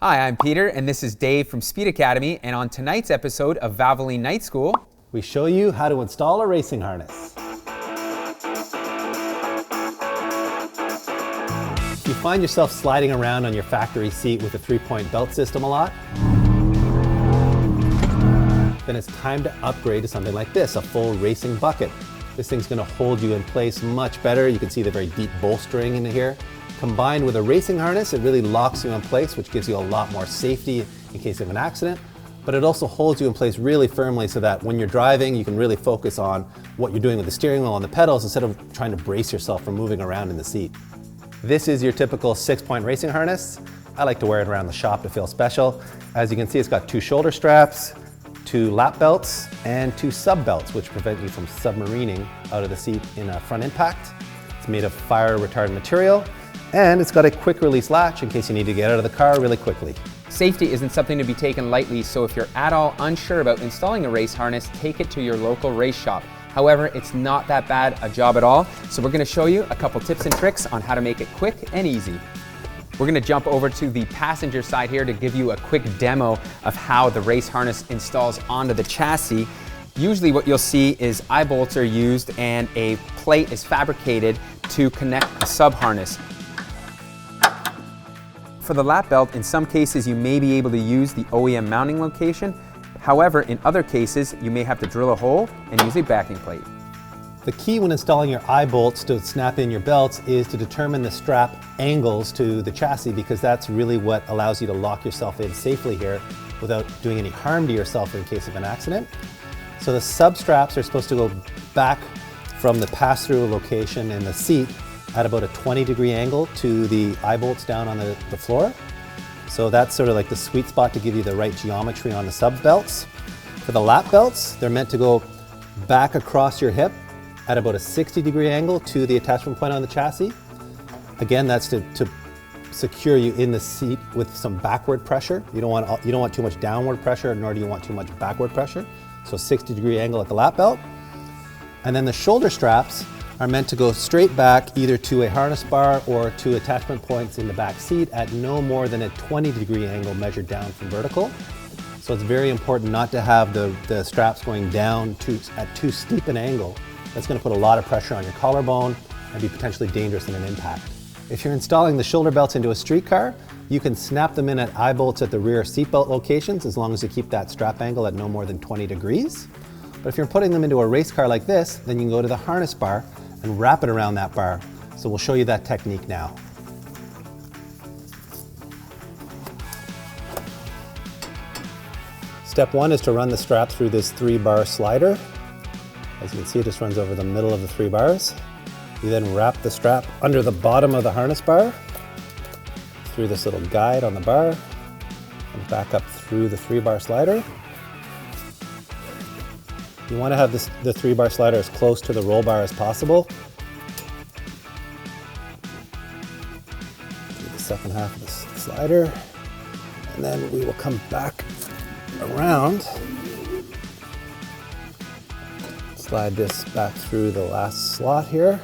Hi, I'm Peter, and this is Dave from Speed Academy, and on tonight's episode of Valvoline Night School, we show you how to install a racing harness. If you find yourself sliding around on your factory seat with a 3-point belt system a lot, then it's time to upgrade to something like this, a full racing bucket. This thing's going to hold you in place much better. You can see the very deep bolstering in here. Combined with a racing harness, it really locks you in place, which gives you a lot more safety in case of an accident. But it also holds you in place really firmly so that when you're driving, you can really focus on what you're doing with the steering wheel and the pedals instead of trying to brace yourself from moving around in the seat. This is your typical 6-point racing harness. I like to wear it around the shop to feel special. As you can see, it's got 2 shoulder straps, 2 lap belts, and 2 sub belts, which prevent you from submarining out of the seat in a front impact. It's made of fire retardant material, and it's got a quick release latch in case you need to get out of the car really quickly. Safety isn't something to be taken lightly, so if you're at all unsure about installing a race harness, take it to your local race shop. However, it's not that bad a job at all, so we're going to show you a couple tips and tricks on how to make it quick and easy. We're going to jump over to the passenger side here to give you a quick demo of how the race harness installs onto the chassis. Usually what you'll see is eye bolts are used and a plate is fabricated to connect the sub harness. For the lap belt, in some cases you may be able to use the OEM mounting location. However, in other cases, you may have to drill a hole and use a backing plate. The key when installing your eye bolts to snap in your belts is to determine the strap angles to the chassis, because that's really what allows you to lock yourself in safely here without doing any harm to yourself in case of an accident. So the sub straps are supposed to go back from the pass-through location in the seat at about a 20-degree angle to the eye bolts down on the floor. So that's sort of like the sweet spot to give you the right geometry on the sub belts. For the lap belts, they're meant to go back across your hip at about a 60-degree angle to the attachment point on the chassis. Again, that's to secure you in the seat with some backward pressure. You don't want too much downward pressure, nor do you want too much backward pressure. So 60-degree angle at the lap belt. And then the shoulder straps are meant to go straight back either to a harness bar or to attachment points in the back seat at no more than a 20-degree angle measured down from vertical. So it's very important not to have the straps going down at too steep an angle. That's going to put a lot of pressure on your collarbone and be potentially dangerous in an impact. If you're installing the shoulder belts into a street car, you can snap them in at eye bolts at the rear seat belt locations as long as you keep that strap angle at no more than 20 degrees. But if you're putting them into a race car like this, then you can go to the harness bar and wrap it around that bar. So we'll show you that technique now. Step 1 is to run the strap through this 3-bar slider. As you can see, it just runs over the middle of the 3 bars. You then wrap the strap under the bottom of the harness bar through this little guide on the bar and back up through the 3-bar slider. You want to have the 3-bar slider as close to the roll bar as possible. Do the second half of the slider, and then we will come back around, slide this back through the last slot here,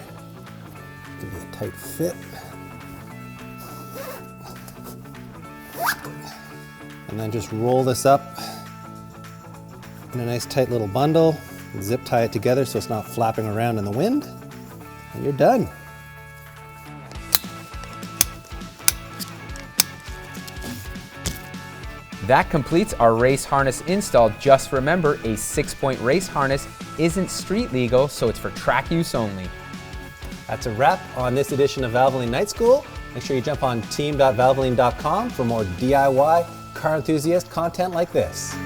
give you a tight fit, and then just roll this up in a nice tight little bundle, zip tie it together so it's not flapping around in the wind, and you're done. That completes our race harness install. Just remember, a 6-point race harness isn't street legal, so it's for track use only. That's a wrap on this edition of Valvoline Night School. Make sure you jump on team.valvoline.com for more DIY car enthusiast content like this.